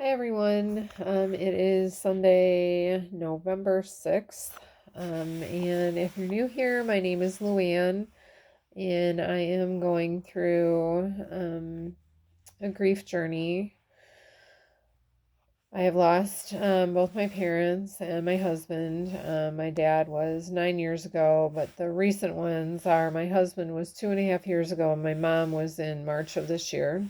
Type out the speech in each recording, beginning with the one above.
Hi everyone. It is Sunday, November 6th. And if you're new here, my name is Luann, and I am going through a grief journey. I have lost both my parents and my husband. My dad was 9 years ago, but the recent ones are my husband was 2.5 years ago, and my mom was in March of this year.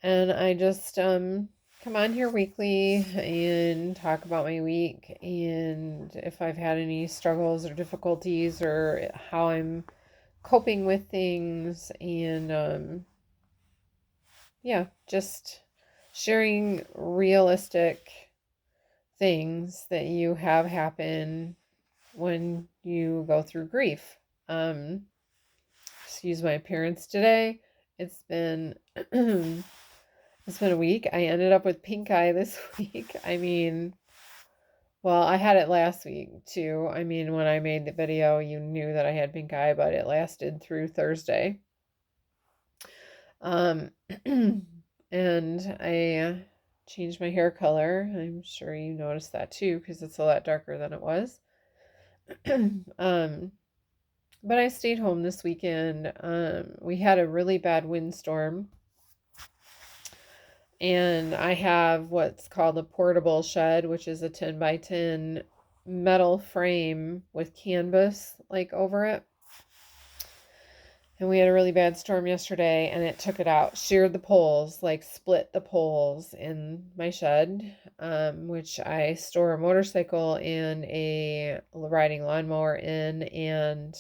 And I just come on here weekly and talk about my week and if I've had any struggles or difficulties or how I'm coping with things. And yeah, just sharing realistic things that you have happen when you go through grief. Excuse my appearance today. It's been It's been a week. I ended up with pink eye this week. Well, I had it last week too. When I made the video, you knew that I had pink eye, but it lasted through Thursday. Um, and I changed my hair color. I'm sure you noticed that too, because it's a lot darker than it was. But I stayed home this weekend. We had a really bad windstorm. And I have what's called a portable shed, which is a 10 by 10 metal frame with canvas over it. And we had a really bad storm yesterday and it took it out, sheared the poles, split the poles in my shed, which I store a motorcycle and a riding lawnmower in, and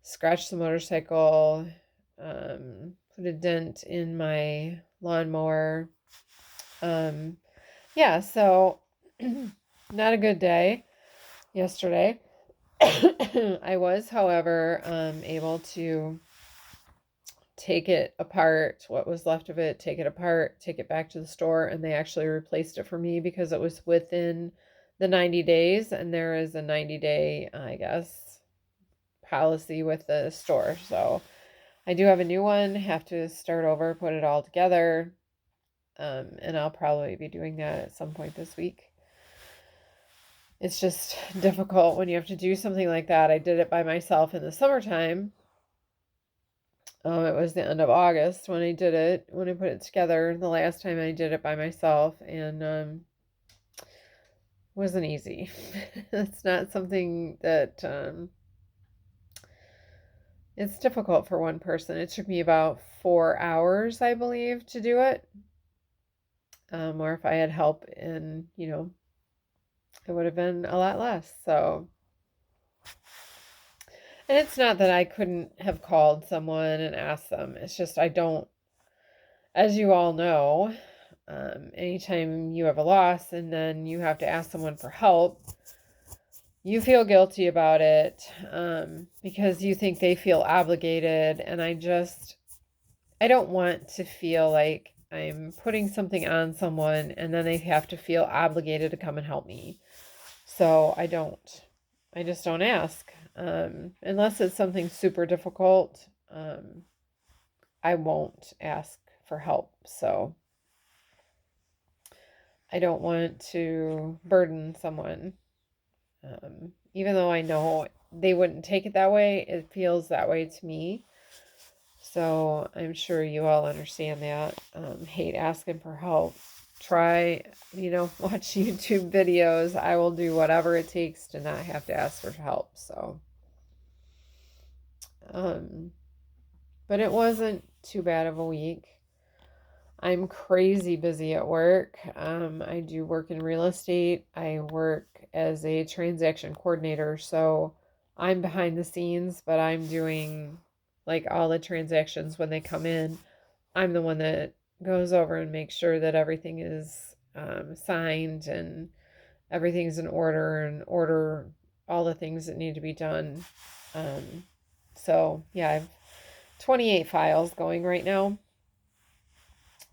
scratched the motorcycle, put a dent in my lawnmower. Yeah, so not a good day yesterday. I was, however, able to take it apart, what was left of it, take it apart, take it back to the store, and they actually replaced it for me because it was within the 90 days, and there is a 90-day, I guess, policy with the store. So I do have a new one, have to start over, put it all together, and I'll probably be doing that at some point this week. It's just difficult when you have to do something like that. I did it by myself in the summertime. It was the end of August when I did it, when I put it together. The last time I did it by myself, and wasn't easy. It's not something that it's difficult for one person. It took me about 4 hours, I believe, to do it. Or if I had help, and it would have been a lot less. So. And it's not that I couldn't have called someone and asked them. It's just I don't, as you all know, anytime you have a loss and then you have to ask someone for help, you feel guilty about it, because you think they feel obligated. And I don't want to feel like I'm putting something on someone and then they have to feel obligated to come and help me. So I just don't ask. Unless it's something super difficult, I won't ask for help. So I don't want to burden someone. Even though I know they wouldn't take it that way, it feels that way to me. So I'm sure you all understand that. Hate asking for help. Try, watch YouTube videos. I will do whatever it takes to not have to ask for help. So, but it wasn't too bad of a week. I'm crazy busy at work. I do work in real estate. I work as a transaction coordinator. So I'm behind the scenes, but I'm doing all the transactions when they come in. I'm the one that goes over and makes sure that everything is signed and everything's in order, and order all the things that need to be done. So yeah, I have 28 files going right now.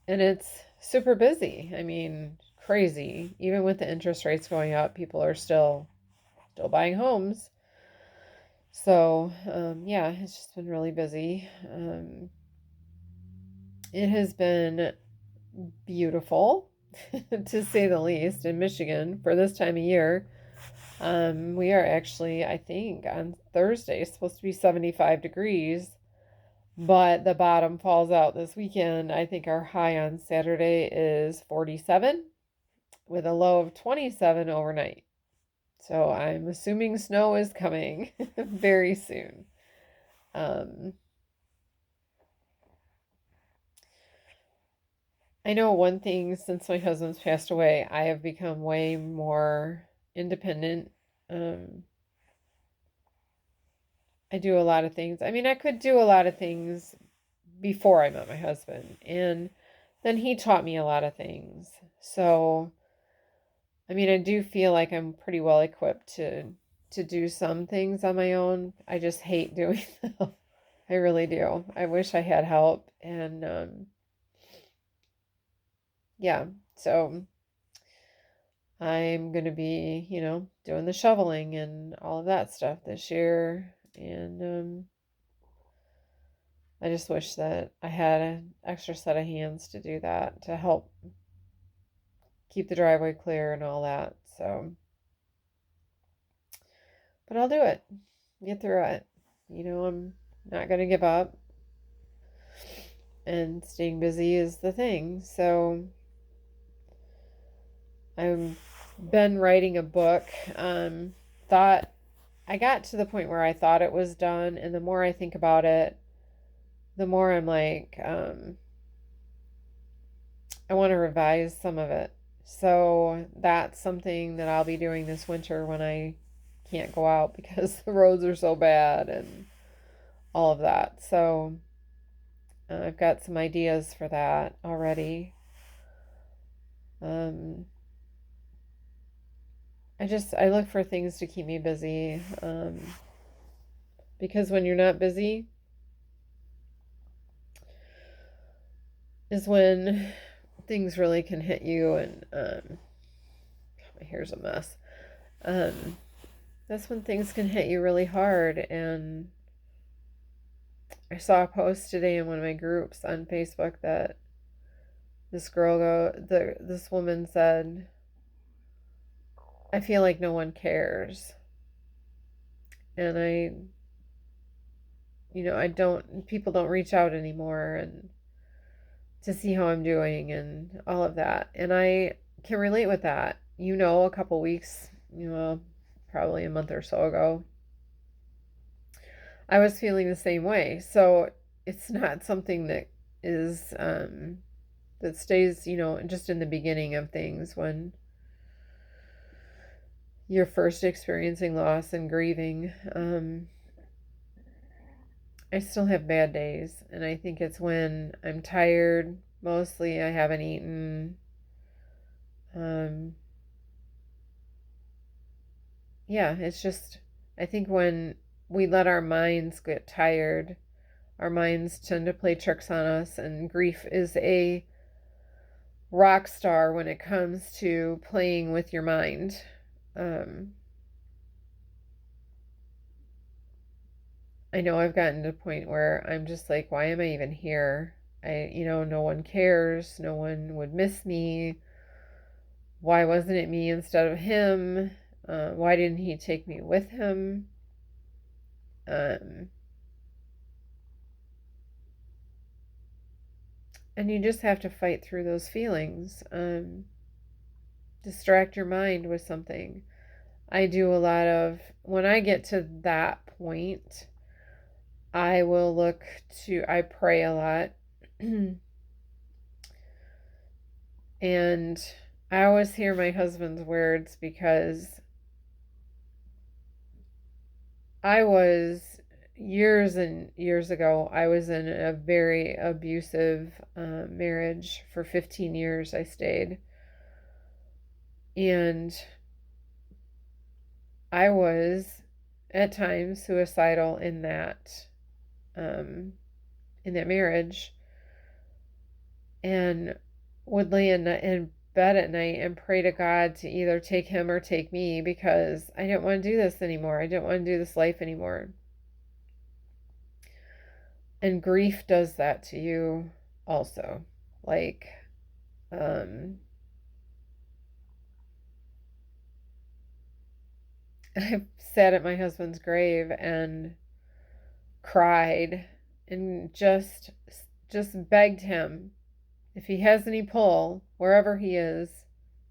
And it's super busy. Crazy. Even with the interest rates going up, people are still buying homes. So, yeah, it's just been really busy. It has been beautiful, to say the least, in Michigan for this time of year. We are actually, I think, on Thursday, supposed to be 75 degrees, but the bottom falls out this weekend. I think our high on Saturday is 47 with a low of 27 overnight. So I'm assuming snow is coming very soon. I know one thing, since my husband's passed away, I have become way more independent. I do a lot of things. I mean, I could do a lot of things before I met my husband, and then he taught me a lot of things. So, I mean, I do feel like I'm pretty well equipped to do some things on my own. I just hate doing them. I really do. I wish I had help, and yeah. So I'm going to be, doing the shoveling and all of that stuff this year. And I just wish that I had an extra set of hands to do that, to help keep the driveway clear and all that. So, but I'll do it, get through it. I'm not going to give up. And staying busy is the thing. So, I've been writing a book. Thought I got to the point where I thought it was done, and the more I think about it, the more I'm like, I want to revise some of it. So that's something that I'll be doing this winter when I can't go out because the roads are so bad and all of that. So I've got some ideas for that already. I look for things to keep me busy, because when you're not busy is when things really can hit you, and my hair's a mess. That's when things can hit you really hard. And I saw a post today in one of my groups on Facebook that this woman said, I feel like no one cares. And people don't reach out anymore and to see how I'm doing and all of that. And I can relate with that. A couple weeks, probably a month or so ago, I was feeling the same way. So it's not something that is, that stays, just in the beginning of things when you're first experiencing loss and grieving. I still have bad days, and I think it's when I'm tired. Mostly I haven't eaten. Yeah, it's just, I think when we let our minds get tired, our minds tend to play tricks on us, and grief is a rock star when it comes to playing with your mind. I know I've gotten to a point where I'm just like, why am I even here? No one cares. No one would miss me. Why wasn't it me instead of him? Why didn't he take me with him? And you just have to fight through those feelings. Distract your mind with something. I do a lot of, when I get to that point, I pray a lot. And I always hear my husband's words, because years and years ago, I was in a very abusive marriage. For 15 years I stayed. And I was at times suicidal in that marriage, and would lay in bed at night and pray to God to either take him or take me, because I didn't want to do this anymore. I didn't want to do this life anymore. And grief does that to you also. Like, Um, I sat at my husband's grave and cried and just begged him, if he has any pull, wherever he is,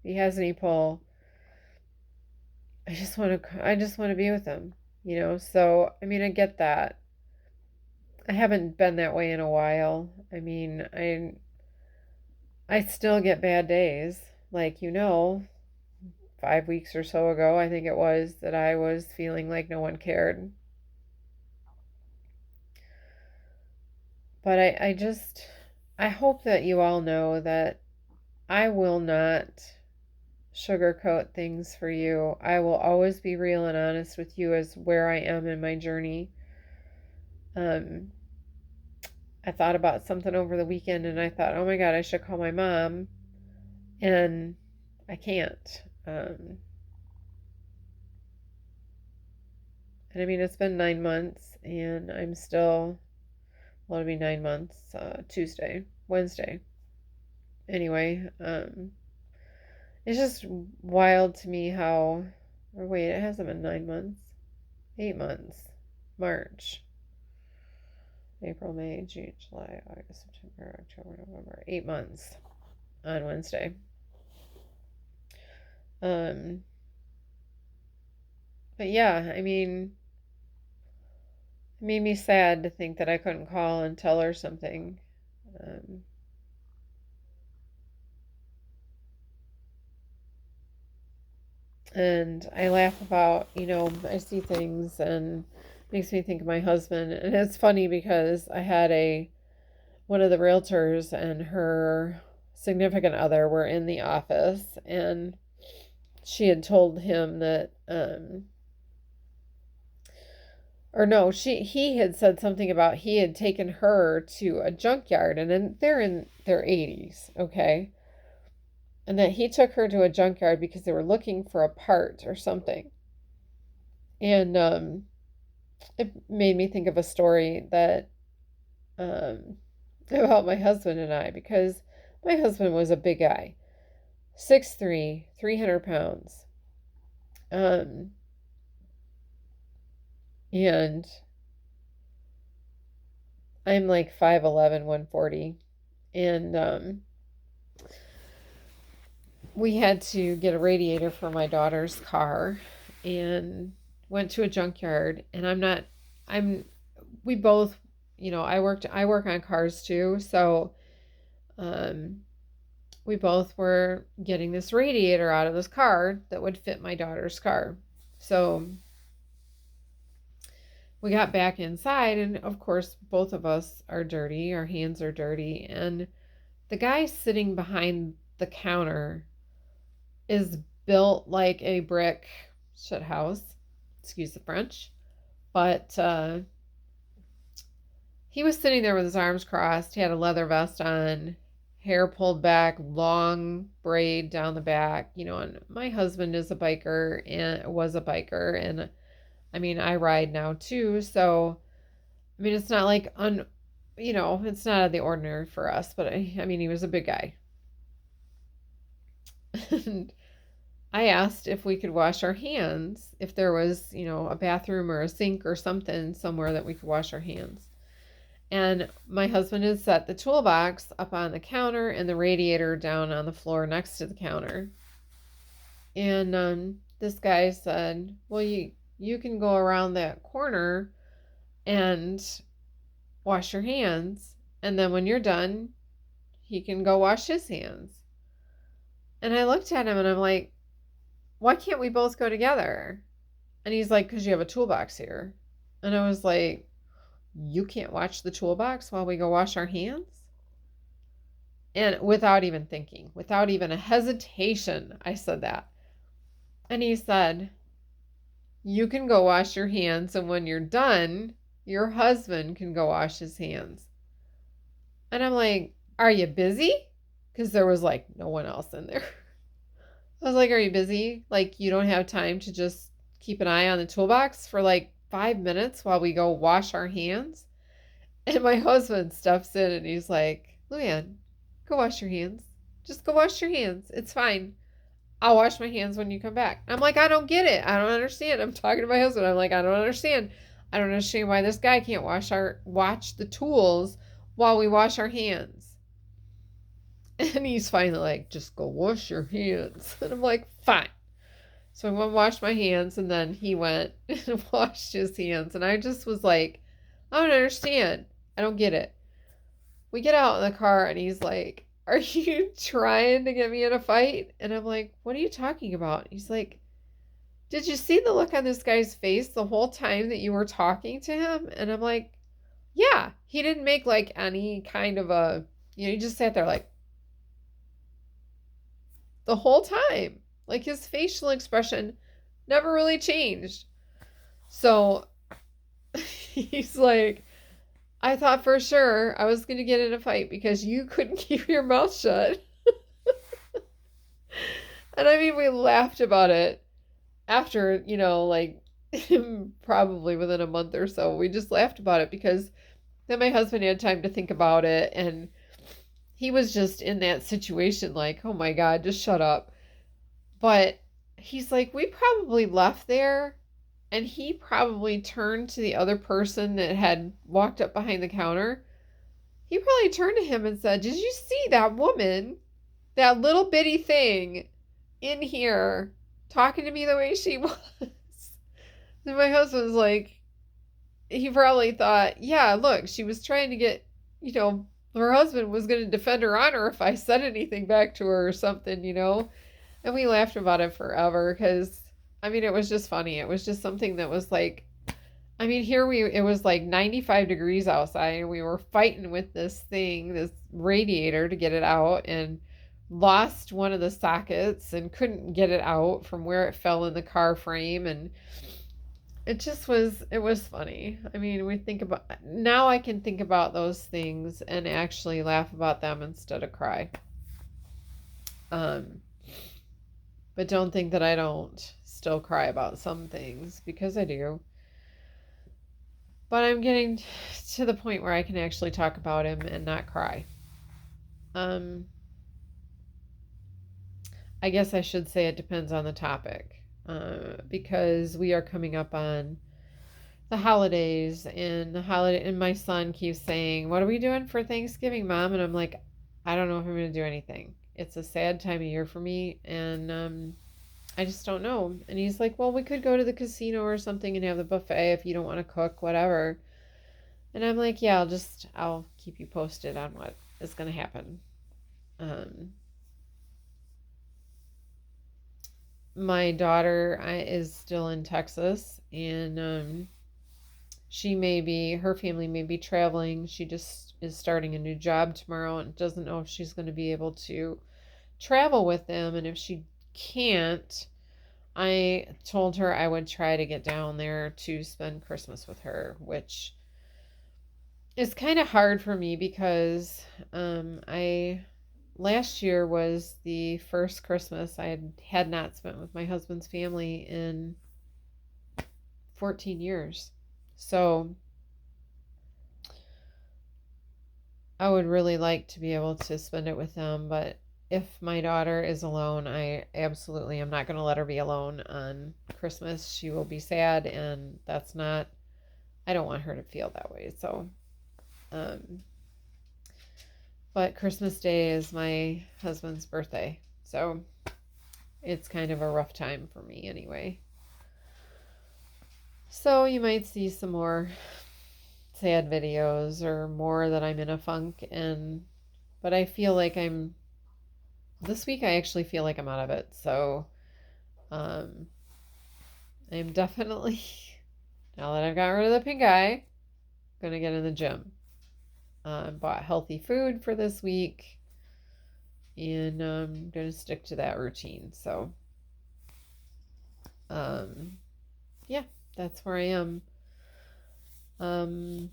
if he has any pull, I just want to be with him, you know? So, I mean, I get that. I haven't been that way in a while. I mean, I still get bad days. Like, 5 weeks or so ago, I think it was, that I was feeling like no one cared. But I hope that you all know that I will not sugarcoat things for you. I will always be real and honest with you as where I am in my journey. Um, I thought about something over the weekend and I thought, oh my God, I should call my mom. And I can't. And I mean, it's been 9 months and I'm still, well, it'll be 9 months, Wednesday. Anyway, it's just wild to me or wait, it hasn't been 9 months, 8 months, March, April, May, June, July, August, September, October, November, 8 months on Wednesday. But yeah, I mean, it made me sad to think that I couldn't call and tell her something. Um, and I laugh about, I see things and it makes me think of my husband. And it's funny because I had one of the realtors and her significant other were in the office, and she had told him that, or no, he had said something about he had taken her to a junkyard, and then they're in their 80s, okay? And that he took her to a junkyard because they were looking for a part or something. And it made me think of a story that about my husband and I, because my husband was a big guy, 6'3", 300 pounds. And I'm like 5'11", 140. And we had to get a radiator for my daughter's car and went to a junkyard. And we both, I work on cars too. So, we both were getting this radiator out of this car that would fit my daughter's car. So we got back inside, and of course, both of us are dirty. Our hands are dirty. And the guy sitting behind the counter is built like a brick shit house. Excuse the French. But he was sitting there with his arms crossed. He had a leather vest on, hair pulled back, long braid down the back. And my husband is a biker and was a biker. And I mean, I ride now too. So, I mean, it's not like, it's not out of the ordinary for us. But I mean, he was a big guy. And I asked if we could wash our hands, if there was, a bathroom or a sink or something somewhere that we could wash our hands. And my husband had set the toolbox up on the counter and the radiator down on the floor next to the counter. And this guy said, well, you can go around that corner and wash your hands. And then when you're done, he can go wash his hands. And I looked at him and I'm like, why can't we both go together? And he's like, because you have a toolbox here. And I was like, you can't watch the toolbox while we go wash our hands? And without even thinking, without even a hesitation, I said that. And he said, you can go wash your hands, and when you're done, your husband can go wash his hands. And I'm like, are you busy? Because there was like no one else in there. I was like, are you busy? Like, you don't have time to just keep an eye on the toolbox for like 5 minutes while we go wash our hands? And my husband steps in and he's like, Luann, go wash your hands. Just go wash your hands. It's fine. I'll wash my hands when you come back. I'm like, I don't get it. I don't understand. I'm talking to my husband. I'm like, I don't understand. I don't understand why this guy can't watch the tools while we wash our hands. And he's finally like, just go wash your hands. And I'm like, fine. So I went and washed my hands, and then he went and washed his hands. And I just was like, I don't understand. I don't get it. We get out in the car, and he's like, are you trying to get me in a fight? And I'm like, what are you talking about? He's like, did you see the look on this guy's face the whole time that you were talking to him? And I'm like, yeah. He didn't make like any kind of he just sat there like the whole time. Like his facial expression never really changed. So he's like, I thought for sure I was going to get in a fight because you couldn't keep your mouth shut. And I mean, we laughed about it after, like probably within a month or so. We just laughed about it because then my husband had time to think about it. And he was just in that situation like, oh my God, just shut up. But he's like, we probably left there. And he probably turned to the other person that had walked up behind the counter. He probably turned to him and said, did you see that woman, that little bitty thing in here talking to me the way she was? And my husband's like, he probably thought, yeah, look, she was trying to get, her husband was going to defend her honor if I said anything back to her or something, And we laughed about it forever because, it was just funny. It was just something that was like, it was like 95 degrees outside and we were fighting with this radiator to get it out and lost one of the sockets and couldn't get it out from where it fell in the car frame. And it was funny. Now I can think about those things and actually laugh about them instead of cry. But don't think that I don't still cry about some things because I do. But I'm getting to the point where I can actually talk about him and not cry. I guess I should say it depends on the topic. Because we are coming up on the holidays and my son keeps saying, what are we doing for Thanksgiving, Mom? And I'm like, I don't know if I'm going to do anything. It's a sad time of year for me. And, I just don't know. And he's like, well, we could go to the casino or something and have the buffet if you don't want to cook, whatever. And I'm like, yeah, I'll keep you posted on what is going to happen. My daughter is still in Texas and her family may be traveling. She just is starting a new job tomorrow and doesn't know if she's going to be able to travel with them. And if she can't, I told her I would try to get down there to spend Christmas with her, which is kind of hard for me because last year was the first Christmas I had not spent with my husband's family in 14 years. So I would really like to be able to spend it with them, but if my daughter is alone, I absolutely am not going to let her be alone on Christmas. She will be sad, and I don't want her to feel that way. So, but Christmas Day is my husband's birthday, so it's kind of a rough time for me anyway. So you might see some more sad videos or more that I'm in a funk, but I feel like this week I actually feel like I'm out of it. So I'm definitely, now that I've got rid of the pink eye, going to get in the gym. Bought healthy food for this week and I'm going to stick to that routine. So yeah, that's where I am.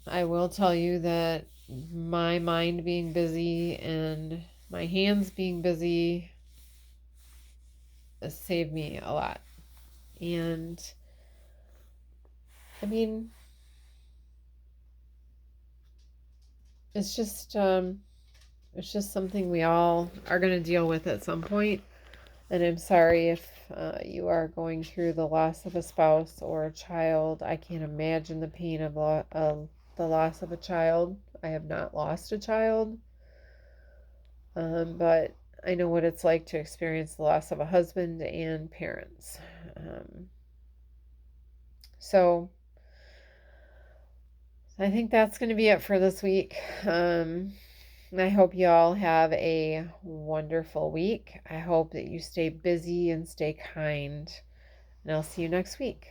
I will tell you that my mind being busy and my hands being busy has saved me a lot. And it's just It's just something we all are going to deal with at some point. And I'm sorry if you are going through the loss of a spouse or a child. I can't imagine the pain of the loss of a child. I have not lost a child, but I know what it's like to experience the loss of a husband and parents. So I think that's going to be it for this week. I hope you all have a wonderful week. I hope that you stay busy and stay kind. And I'll see you next week.